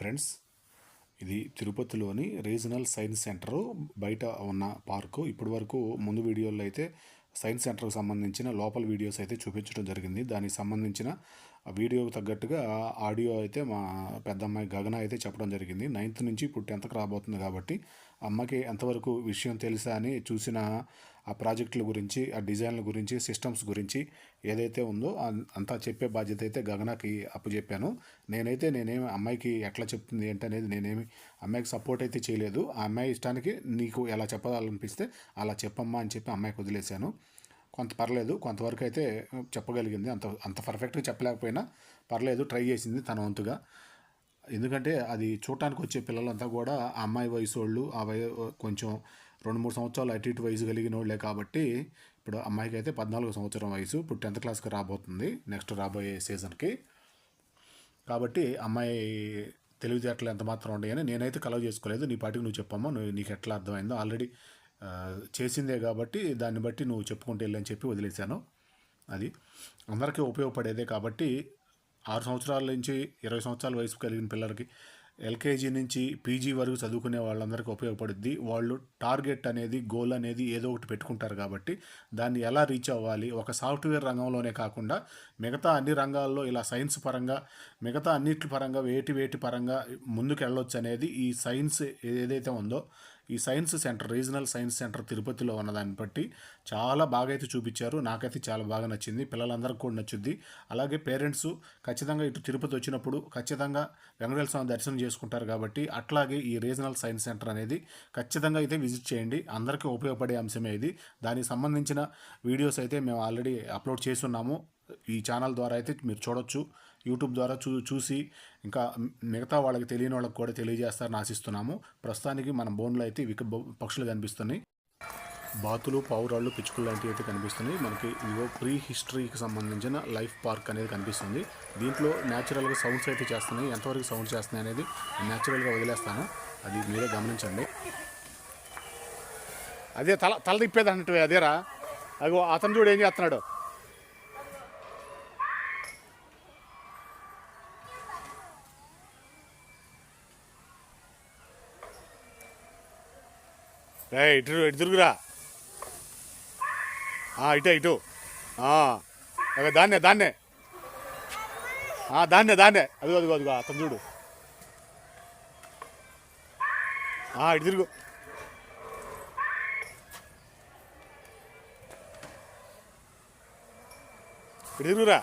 Friends, ఇది తిరుపతిలోని regional science centre బయట ఉన్న పార్కు. ఇప్పటి వరకు ముందు వీడియోలో అయితే సైన్స్ సెంటర్కి సంబంధించిన లోపల వీడియోస్ అయితే చూపించడం జరిగింది. దానికి సంబంధించిన వీడియోకి తగ్గట్టుగా ఆడియో అయితే మా పెద్దమ్మాయి గగన అయితే చెప్పడం జరిగింది. 9th నుంచి ఇప్పుడు 10th రాబోతుంది కాబట్టి అమ్మకి ఎంతవరకు విషయం తెలుసా అని చూసిన ఆ ప్రాజెక్టుల గురించి, ఆ డిజైన్ల గురించి, సిస్టమ్స్ గురించి ఏదైతే ఉందో అంతా చెప్పే బాధ్యత అయితే గగనకి అప్పచెప్పాను. నేనేమి అమ్మాయికి ఎట్లా చెప్తుంది ఏంటనేది నేనేమి అమ్మాయికి సపోర్ట్ అయితే చేయలేదు. ఆ అమ్మాయి ఇష్టానికి నీకు ఎలా చెప్పాలనిపిస్తే అలా చెప్పమ్మా అని చెప్పి అమ్మాయికి వదిలేశాను. కొంత పర్లేదు, కొంతవరకు అయితే చెప్పగలిగింది. అంత పర్ఫెక్ట్గా చెప్పలేకపోయినా పర్లేదు, ట్రై చేసింది తన వంతుగా. ఎందుకంటే అది చూడటానికి వచ్చే పిల్లలంతా కూడా ఆ అమ్మాయి వయసు వాళ్ళు, కొంచెం 2-3 సంవత్సరాలు అటు ఇటు వయసు కలిగిన వాళ్ళే కాబట్టి ఇప్పుడు అమ్మాయికి అయితే 14 సంవత్సరం వయసు. ఇప్పుడు 10th క్లాస్కి రాబోతుంది నెక్స్ట్ రాబోయే సీజన్కి. కాబట్టి అమ్మాయి తెలివితేటలు ఎంత మాత్రం ఉన్నాయని నేనైతే కలవ చేసుకోలేదు. నీ పాటికి నువ్వు చెప్పమ్మా, నీకు ఎట్లా అర్థమైందో ఆల్రెడీ చేసిందే కాబట్టి దాన్ని బట్టి నువ్వు చెప్పుకుంటూ వెళ్ళని చెప్పి వదిలేశాను. అది అందరికీ ఉపయోగపడేదే కాబట్టి 6 సంవత్సరాల నుంచి 20 సంవత్సరాల వయసు కలిగిన పిల్లలకి, ఎల్కేజీ నుంచి పీజీ వరకు చదువుకునే వాళ్ళందరికీ ఉపయోగపడుద్ది. వాళ్ళు టార్గెట్ అనేది, గోల్ అనేది ఏదో ఒకటి పెట్టుకుంటారు కాబట్టి దాన్ని ఎలా రీచ్ అవ్వాలి, ఒక సాఫ్ట్వేర్ రంగంలోనే కాకుండా మిగతా అన్ని రంగాల్లో ఇలా సైన్స్ పరంగా, మిగతా అన్నిటి పరంగా వేటి పరంగా ముందుకు వెళ్ళొచ్చు అనేది ఈ సైన్స్ ఏదైతే ఉందో, ఈ science centre, regional science centre తిరుపతిలో ఉన్నదాన్ని బట్టి చాలా బాగా అయితే చూపించారు. నాకైతే చాలా బాగా నచ్చింది, పిల్లలందరికీ కూడా నచ్చుద్ది. అలాగే పేరెంట్స్ ఖచ్చితంగా ఇటు తిరుపతి వచ్చినప్పుడు ఖచ్చితంగా వెంకటేశ్వర స్వామి దర్శనం చేసుకుంటారు కాబట్టి అట్లాగే ఈ రీజనల్ సైన్స్ సెంటర్ అనేది ఖచ్చితంగా అయితే విజిట్ చేయండి. అందరికీ ఉపయోగపడే అంశమే ఇది. దానికి సంబంధించిన వీడియోస్ అయితే మేము ఆల్రెడీ అప్లోడ్ చేస్తున్నాము. ఈ ఛానల్ ద్వారా అయితే మీరు చూడొచ్చు. యూట్యూబ్ ద్వారా చూసి ఇంకా మిగతా వాళ్ళకి తెలియని వాళ్ళకి కూడా తెలియజేస్తారని ఆశిస్తున్నాము. ప్రస్తుతానికి మన బోన్లో అయితే పక్షులు కనిపిస్తున్నాయి. బాతులు, పావురాళ్ళు, పిచ్చుకలు లాంటివి అయితే కనిపిస్తున్నాయి. మనకి ఇవో ప్రీ హిస్టరీకి సంబంధించిన లైఫ్ పార్క్ అనేది కనిపిస్తుంది. దీంట్లో న్యాచురల్గా సౌండ్స్ అయితే చేస్తున్నాయి. ఎంతవరకు సౌండ్ చేస్తున్నాయి అనేది న్యాచురల్గా వదిలేస్తాను, అది మీరే గమనించండి. అదే తల తిప్పేది అన్నట్టు అదేరా, అగో అతను చూడు ఏం చేస్తున్నాడు. ఇటు తిరుగురా, ఇటు దాన్నే దాన్నే అదిగో అతను చూడు, ఇటు తిరుగు. ఇటు తిరుగురా.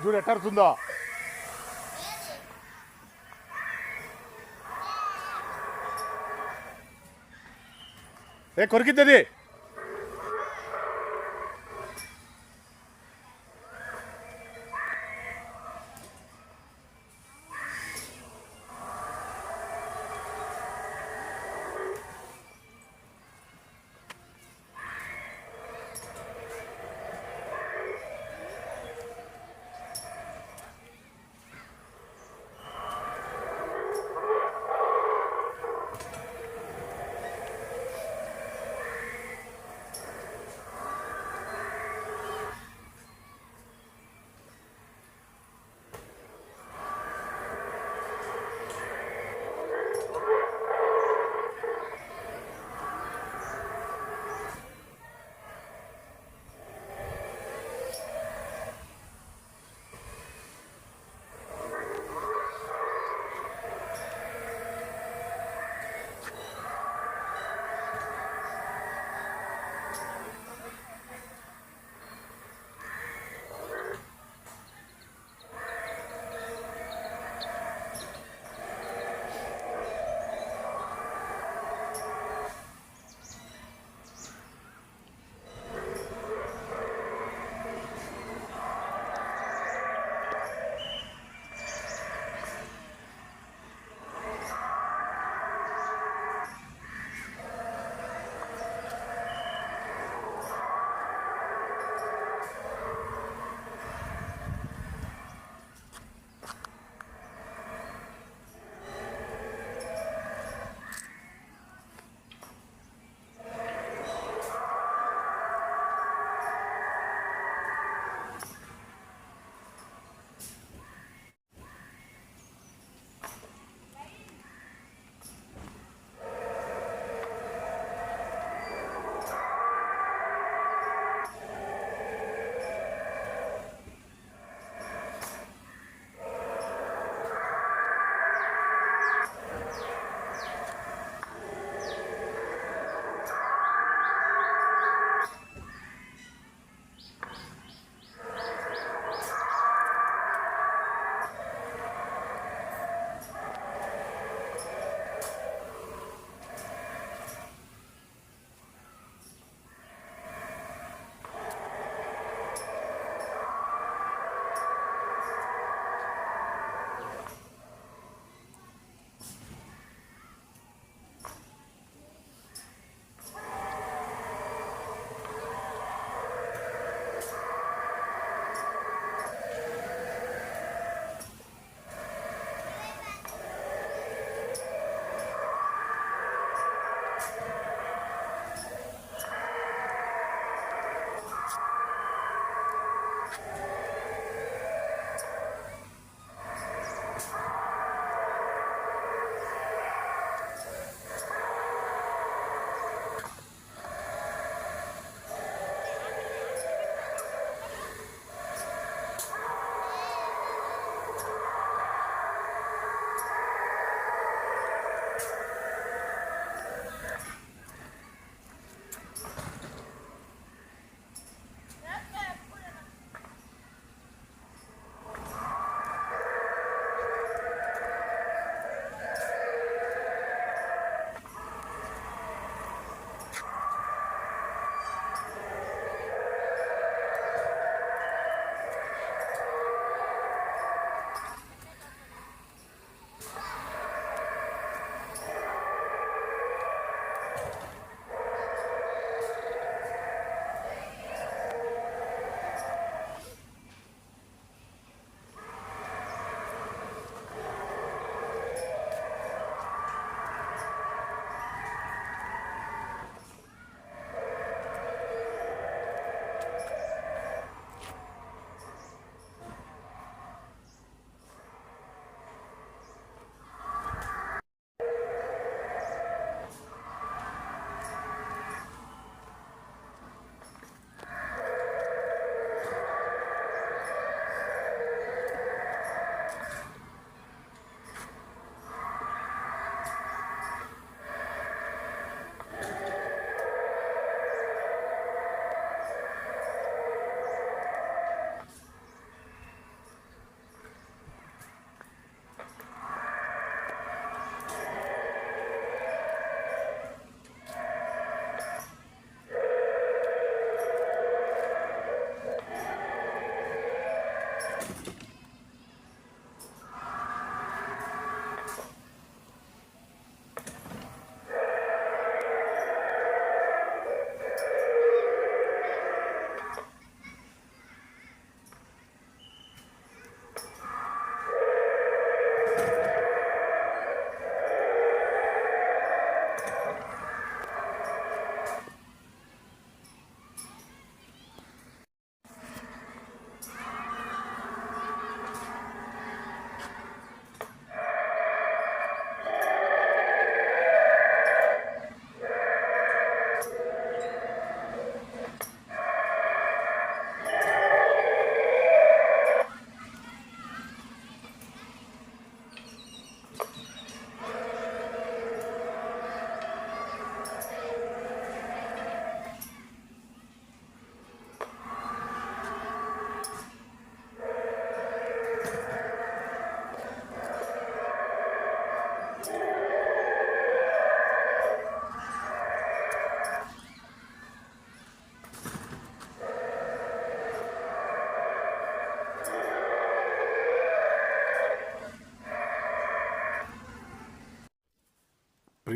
చూడు ఎట్టరుతుందో. కొరికిద్దది.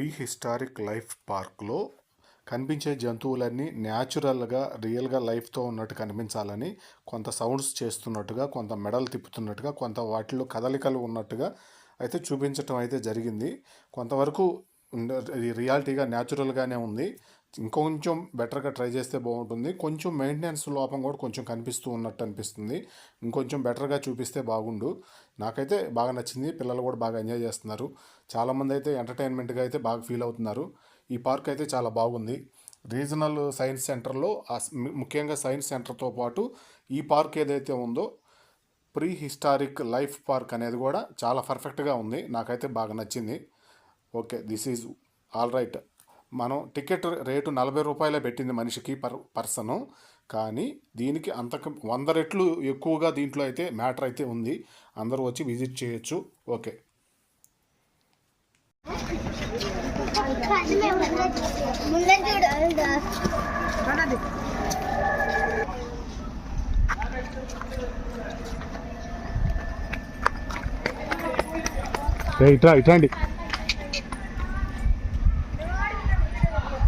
ప్రీ హిస్టారిక్ లైఫ్ పార్క్లో కనిపించే జంతువులన్నీ న్యాచురల్గా రియల్గా లైఫ్తో ఉన్నట్టు కనిపించాలని కొంత సౌండ్స్ చేస్తున్నట్టుగా, కొంత మెడలు తిప్పుతున్నట్టుగా, కొంత వాటిలో కదలికలు ఉన్నట్టుగా అయితే చూపించటం అయితే జరిగింది. కొంతవరకు రియాలిటీగా న్యాచురల్గానే ఉంది. ఇంకొంచెం బెటర్గా ట్రై చేస్తే బాగుంటుంది. కొంచెం మెయింటెనెన్స్ లోపం కూడా కొంచెం కనిపిస్తూ ఉన్నట్టు అనిపిస్తుంది. ఇంకొంచెం బెటర్గా చూపిస్తే బాగుండు. నాకైతే బాగా నచ్చింది. పిల్లలు కూడా బాగా ఎంజాయ్ చేస్తున్నారు. చాలామంది అయితే ఎంటర్టైన్మెంట్గా అయితే బాగా ఫీల్ అవుతున్నారు. ఈ పార్క్ అయితే చాలా బాగుంది. రీజనల్ సైన్స్ సెంటర్లో ముఖ్యంగా సైన్స్ సెంటర్తో పాటు ఈ పార్క్ ఏదైతే ఉందో ప్రీ హిస్టారిక్ లైఫ్ పార్క్ అనేది కూడా చాలా పర్ఫెక్ట్గా ఉంది. నాకైతే బాగా నచ్చింది. Okay, this is all right. మనం టికెట్ రేటు 40 రూపాయలే పెట్టింది మనిషికి పర్సను. కానీ దీనికి అంతకు 100 రెట్లు ఎక్కువగా దీంట్లో అయితే మ్యాటర్ అయితే ఉంది. అందరూ వచ్చి విజిట్ చేయొచ్చు. ఓకే. ఇట్రండి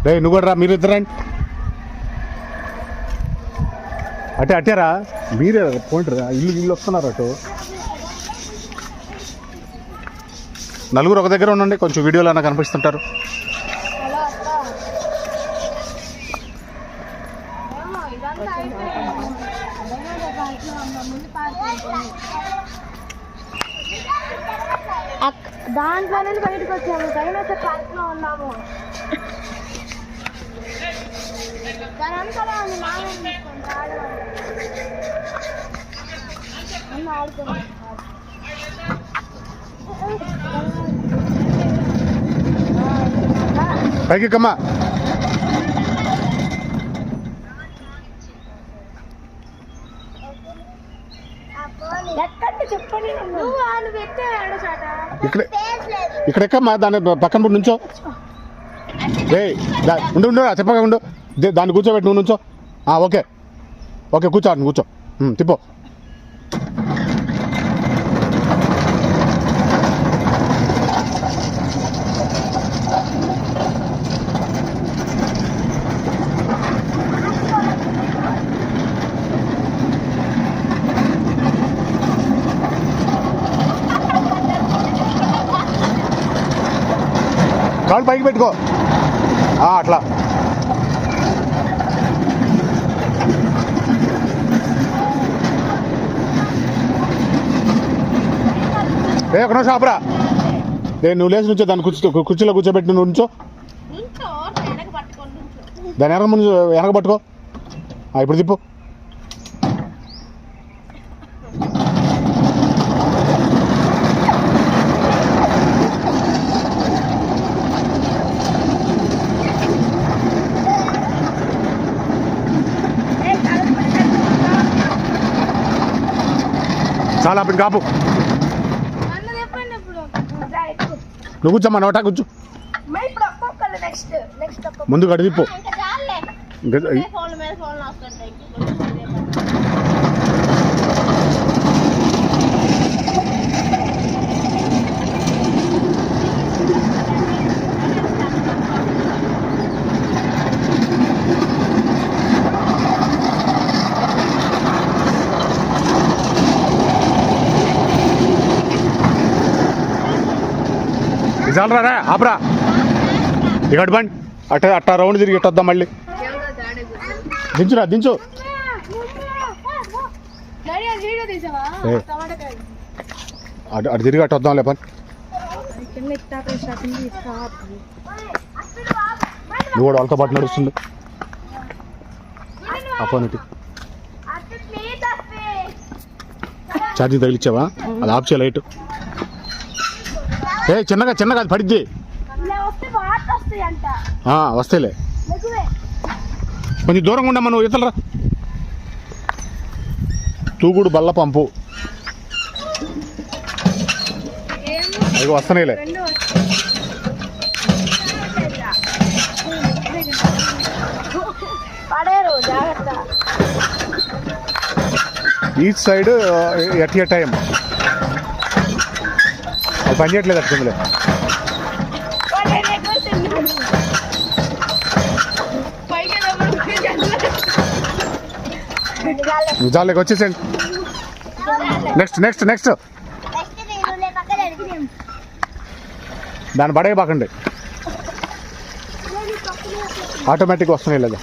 రే, నువ్వు కూడా రా, మీరు ఇద్దరండి. అట్టేరా మీరే పోంటారా, ఇల్లు వస్తున్నారు అటు. నలుగురు ఒక దగ్గర ఉండండి, కొంచెం వీడియోలో అన్న కనిపిస్తుంటారు. దాంట్లోనే బయటకు వచ్చాము. డైనోసార్ పార్క్ లో ఉన్నాము. దాని అంతా ఆడుతున్నాం. పైకి కమ్మా. ఎక్కడి చెప్పండి. నువ్వు వాళ్ళు పెట్టాడు ఇక్కడ ఎక్కమ్మా, దాని పక్కన నుంచో. ఉండు చెప్పగా ఉండు, దాన్ని కూర్చోబెట్టి నువ్వు నుంచో. ఓకే ఓకే, కూర్చో తిప్పో. కాళ్ళు పైకి పెట్టుకో, అట్లా. ఒక నిమిషం ఆపరా. నువ్వు లేచి నుంచో, దాన్ని కుర్చీలో కూర్చోబెట్టి నువ్వు నుంచో. దాని వెనక పట్టుకో. ఇప్పుడు తిప్పు. చాలా అప్పుడు కాపు. నువ్వు కూర్చోమ్మా, నోటా కూర్చో. ముందు గడి తిప్పు. చాలరా, ఆపరా. ఇక్కడ బండి అట్టా రౌండ్ తిరిగి ఇట్టొద్దాం మళ్ళీ. దించు. అటు తిరిగి అట్టు వద్దాం లేపని. నువ్వు కూడా వాళ్ళతో పాటు నడుస్తుంది. అపోనటి ఛార్జింగ్ తగిలిచ్చావా? అది ఆఫ్ చేయ లైట్. చిన్నగా అది పడిద్ది. వస్తేలే, కొంచెం దూరంగా ఉండమ్మా. నువ్వు ఇతలరా. తూగుడు బల్ల పంపు అవి వస్తున్నాయిలే. Each side at a time. అది పని చేయట్లేదు అట్లా. జాలేకి వచ్చేసేయండి. నెక్స్ట్ నెక్స్ట్ నెక్స్ట్ దాన్ని పడేయబాకండి, ఆటోమేటిక్గా వస్తున్నాయి లేదా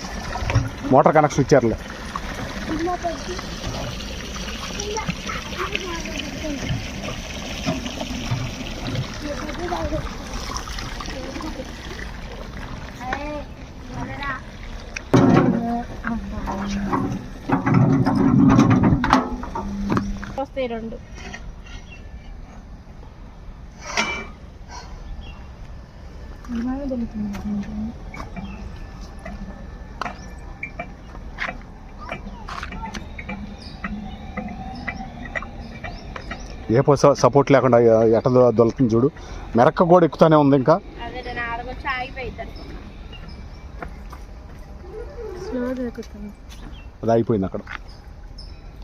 మోటార్ కనెక్షన్ ఇచ్చారులే. వస్తాయి 2. ఏ సపోర్ట్ లేకుండా ఎట దొలుతుంది చూడు. మెరక్క కూడా ఎక్కుతానే ఉంది. ఇంకా అది అయిపోయింది అక్కడ,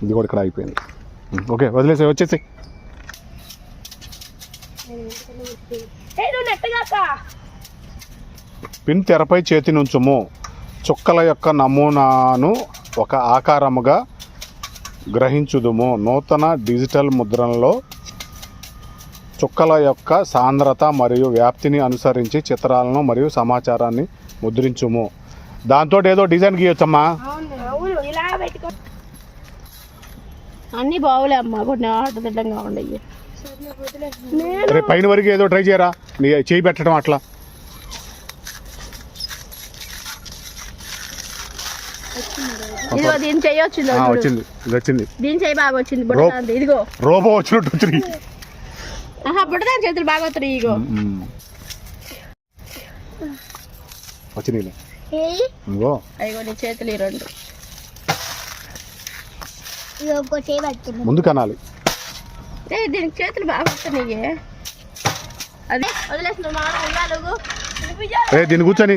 ఇది కూడా ఇక్కడ అయిపోయింది. ఓకే వదిలేసి వచ్చేసి. పిన్ తెరపై చేతి నుంచుము. చుక్కల యొక్క నమూనాను ఒక ఆకారముగా గ్రహించుదుము. నూతన డిజిటల్ ముద్రణలో చుక్కల యొక్క సాంద్రత మరియు వ్యాప్తిని అనుసరించి చిత్రాలను మరియు సమాచారాన్ని ముద్రించుము. దాంతో ఏదో డిజైన్ గీయొచ్చమ్మా. అన్ని బాగులే అమ్మా, కొన్ని ఆటదిడ్డంగా ఉండయి. రేపు పైన వరకు ఏదో ట్రై చేయరా, నీ చేయి పెట్టడం అట్లా. ఇదిగో దీని చెయ్యి వచ్చింది, వచ్చింది వచ్చింది. దీని చెయ్యి బాగా వచ్చింది. బుట్టదాంది ఇదిగో రోబో వచ్చినట్టు వచ్చింది. బుట్టదాని చేతులు బాగా వస్తున్నాయి. ఇగో వచ్చినాయి. అయ్యో నీ చేతులు 2 ముందు కనాలి. దీనికి చేతులు బాగా వస్తున్నాయి. అదే వదిలేసిన దీన్ని కూర్చొని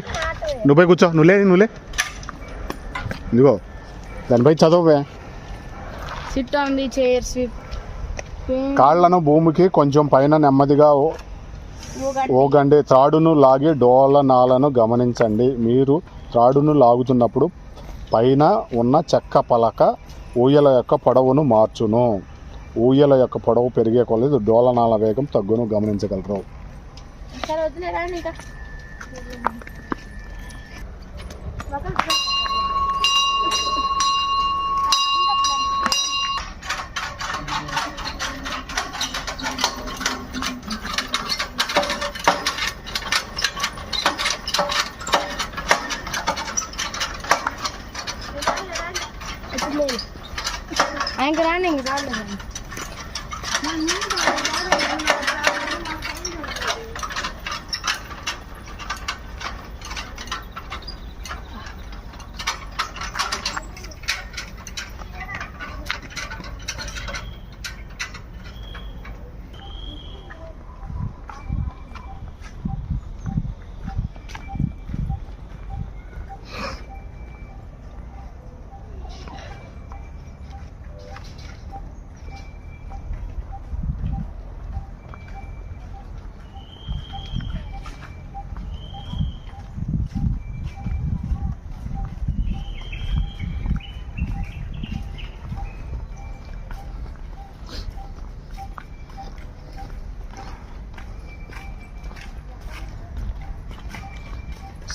నువ్వు పోయి కూర్చో. నువ్వులే ఇదిగో దానిపై చదవే. సిట్ ఆన్ ది చైర్, కాళ్లను భూమికి కొంచెం పైన నెమ్మదిగా ఓగండి. త్రాడును లాగి డోలనాలను గమనించండి. మీరు త్రాడును లాగుతున్నప్పుడు పైన ఉన్న చెక్క పలక ఊయల యొక్క పొడవును మార్చును. ఊయల యొక్క పొడవు పెరిగే కొలది డోలనాల వేగం తగ్గును గమనించగలరు. ఇంకా రాండి, ఇంక రాలేదు.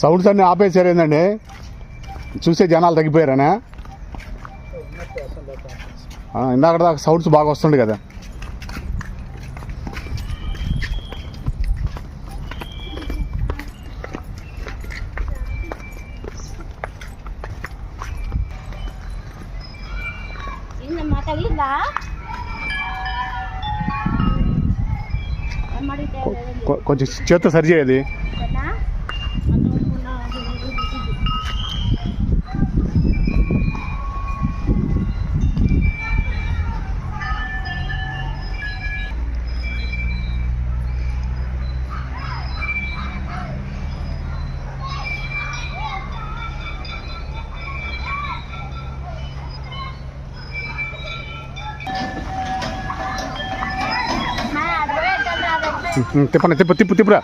సౌండ్స్ అన్నీ ఆపేసారు ఏందండి? చూసే జనాలు తగ్గిపోయారనా? ఇందాక దాకా సౌండ్స్ బాగా వస్తుండే కదా. కొంచెం చేత్తో సరి చేయది. తిప్పండి, తిప్పురా.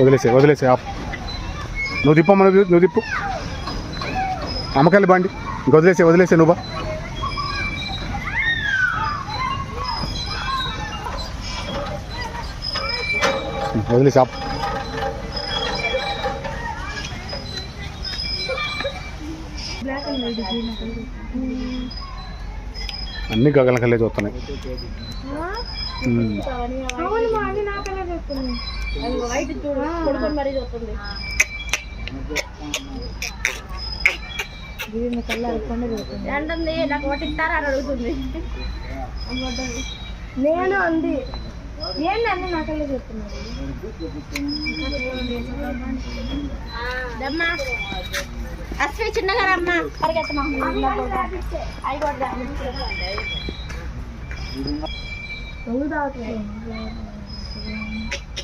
వదిలేసే ఆపు. నువ్వు తిప్పమ్మ, నువ్వు తిప్పు. అమ్మకాయలు బండి ఇంక వదిలేసే నువ్వు. వదిలేసి ఆపు. అన్ని గగల కల్లే చూస్తున్నాయి. నాకు పట్టిస్తారా అని అడుగుతుంది. నేను అంది ఏంటండి నాకల్లే చెప్తున్నారు. అశ్వి చిన్నగా రమ్మా పరిగెత్తమా.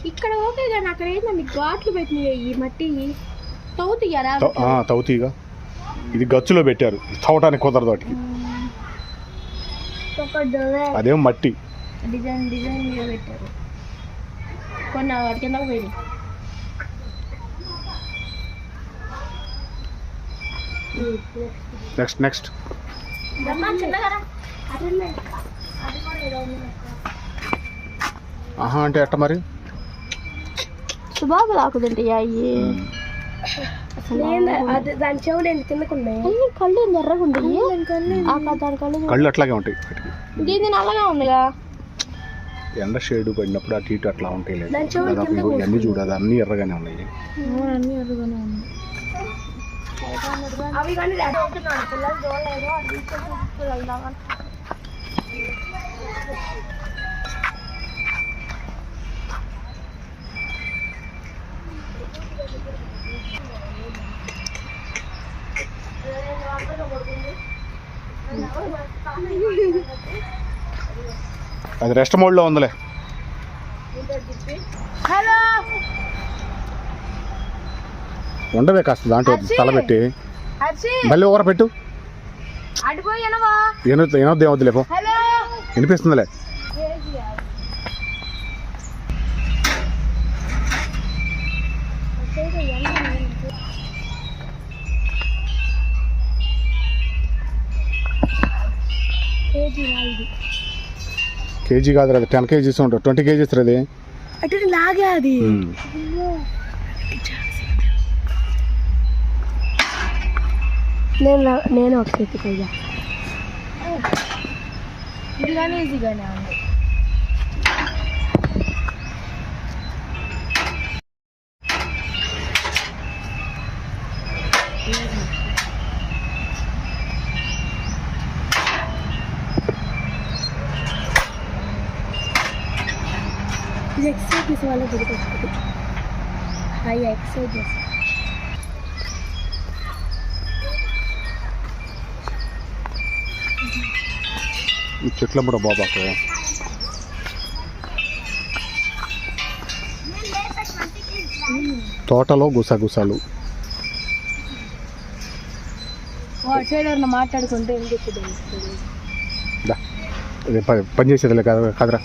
ఇక్కడ ఓకే కానీ అక్కడ ఏంటండి ఘాట్లు పెట్టినాయి ఈ మట్టి తవ్వుతీయారా? తవ్వుతీగా ఇది గచ్చులో పెట్టారు, తవ్వటానికి కుదరదు వాటికి. అదేం మట్టి డిజైన్ మీద పెట్టారు. కొన్ని వాటి కింద పోయింది. నెక్స్ట్ ఆహా అంటే ఎట్ట మరి సుబాబు తాకుదండి అయ్యి. దాని చెవులు కిందకున్నాయి, కళ్ళు ఎర్రగా ఉంటాయి. కళ్ళు అట్లాగే ఉంటాయి. దీన్ని నల్లగా ఉందిగా. ఎండ షేడ్ పడినప్పుడు అటు ఇటు అట్లా ఉంటాయి. అన్నీ చూడాలి, అన్నీ ఎర్రగానే ఉన్నాయి. అవి కానీ పిల్లలు చూడలేదు. అది రెస్ట్ మోడ్లో ఉందిలే. హలో ఉండవే కాస్త దాంట్లో తలబెట్టి మళ్ళీ ఊర పెట్టు. ఏనొద్దు ఏమొద్దులే పో, వినిపిస్తుందిలే. కేజీ కాదు, అది 10 kgs ఉంటుంది. 20 kgs అది లాగా. అది నేను ఒక ఎత్తుకయ్యా. ఇది కానీ ఈజీగానే ఉంది. ఇది ఎక్సర్సైజ్ చేసే వాళ్ళకి గుర్తొస్తుంది. హై ఎక్సర్సైజ్ చేస్తాను. ఈ చెట్ల కూడా బాబాకు తోటలో గుసగుసలు. మాట్లాడుకుంటే పని చేసేదిలే కదరా.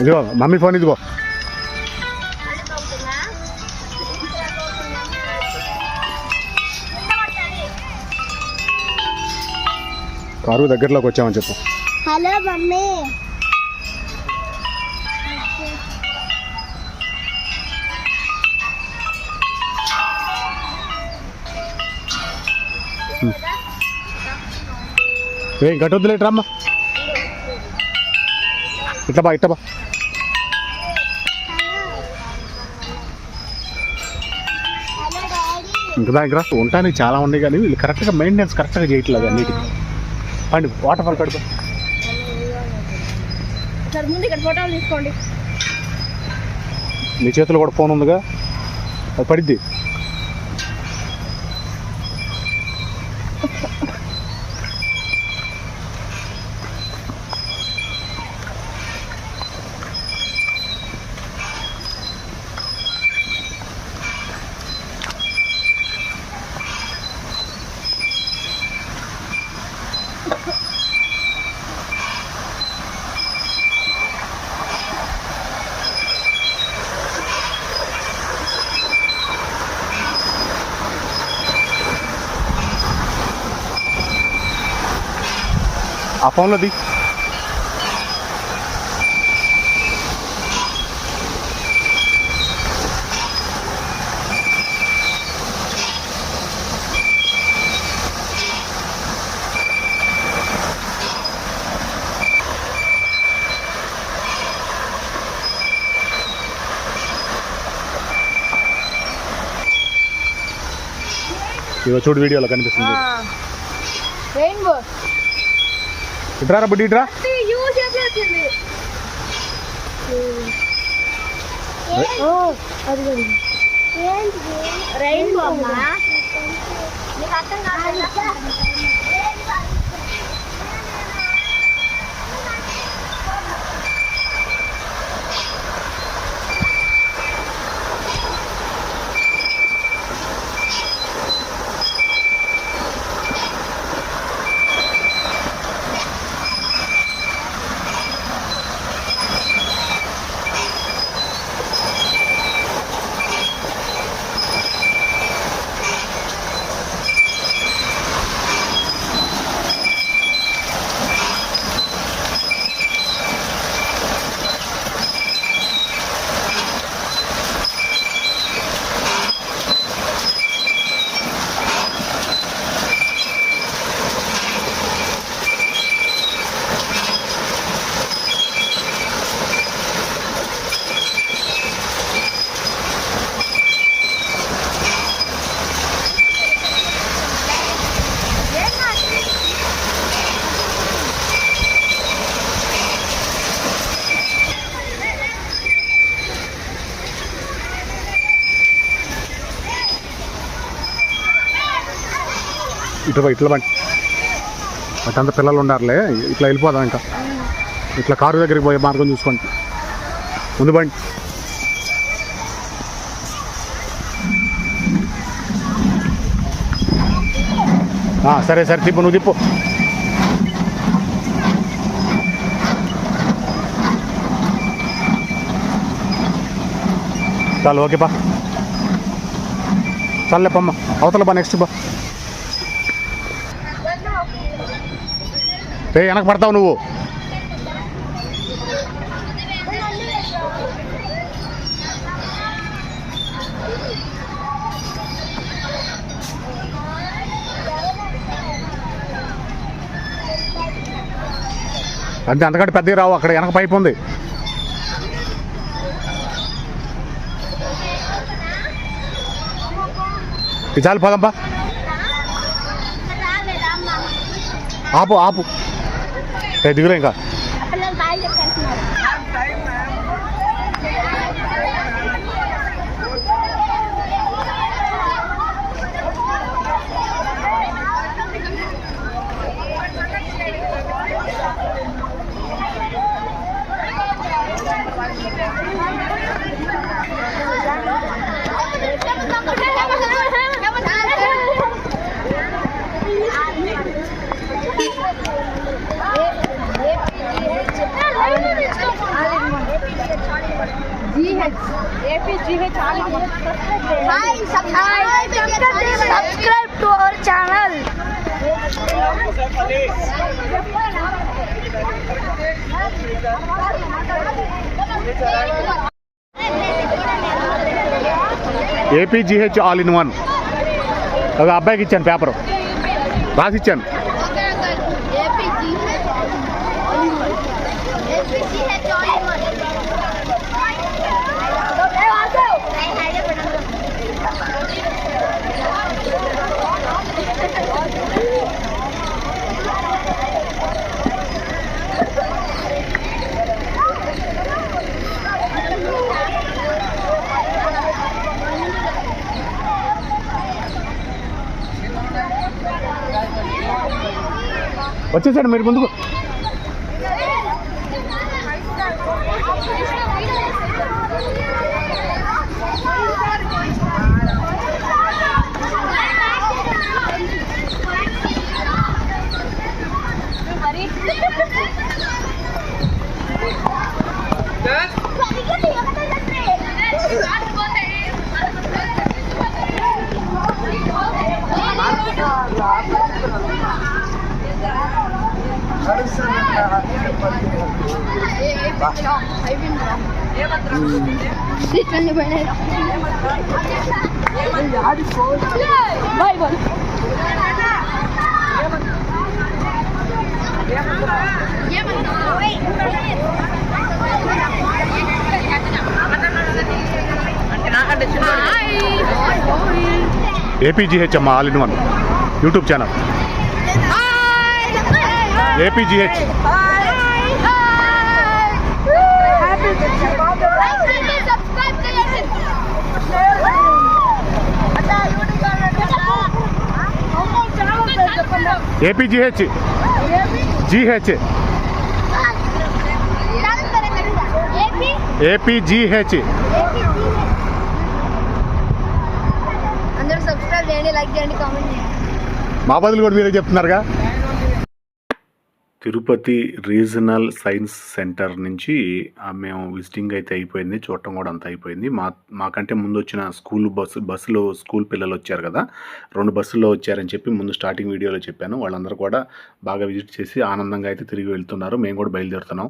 ఇదిగో మమ్మీ ఫోన్, ఇదిగో కారు దగ్గరలోకి వచ్చామని చెప్పు. Hello mummy. ఏం గట్టొద్దులేట రమ్మ, ఇట్లా బా ఇట్లా బా. ఇంకా దగ్గర ఉండటానికి చాలా ఉన్నాయి కానీ వీళ్ళు కరెక్ట్గా మెయింటెనెన్స్ కరెక్ట్గా చేయట్లేదు అన్నిటికీ. అండి వాటర్ ఫాల్ కడుపు ముందు ఇక్కడ ఫోటోలు తీసుకోండి. నీ చేతిలో కూడా ఫోన్ ఉందిగా, అది పడిద్ది. ఆ ఫోన్లో ది. ఇదో చూడు వీడియోలో కనిపిస్తుంది. రెయిన్బో ఇట్రారా బుడ్డి ఇట్రా. రెయిన్బో అమ్మా నీకు అర్థం కాదు. ఇట్లా బండి అటంతా పిల్లలు ఉండారులే. ఇట్లా వెళ్ళిపోదాం. ఇంకా ఇట్లా కారు దగ్గరికి పోయే మార్గం చూసుకోండి. ముందు బండి. సరే సరే తిప్పు, నువ్వు తిప్పు. చాలు ఓకే బా. చాలే పమ్మ అవతల బా. నెక్స్ట్ బా. వెనక పడతావు నువ్వు. అంతే, అంతకంటే పెద్దగా రావు. అక్కడ వెనక పైపు ఉంది. ఇది చాలు పదంపా. ఆపు ఆపు. దిగులే ఇంకా. Subscribe to our channel. APGH all in one. అది అబ్బాయికి ఇచ్చాను, పేపరు రాసిచ్చాను. వచ్చేసాడు మీరు ముందుకు. Bye bye. ఏపీజీహెచ్ అమ్మ all in one YouTube channel APGH. APGH GH APGH. అందరూ సబ్స్క్రైబ్ చేయండి, లైక్ చేయండి, కామెంట్ చేయండి. మా బదులు కూడా మీరే చెప్తున్నారుగా. తిరుపతి రీజనల్ సైన్స్ సెంటర్ నుంచి మేము విజిటింగ్ అయితే అయిపోయింది, చూడటం కూడా అంతా అయిపోయింది. మాకంటే ముందు వచ్చిన బస్సులో స్కూల్ పిల్లలు వచ్చారు కదా, 2 బస్సుల్లో వచ్చారని చెప్పి ముందు స్టార్టింగ్ వీడియోలో చెప్పాను. వాళ్ళందరూ కూడా బాగా విజిట్ చేసి ఆనందంగా అయితే తిరిగి వెళ్తున్నారు. మేము కూడా బయలుదేరుతున్నాం.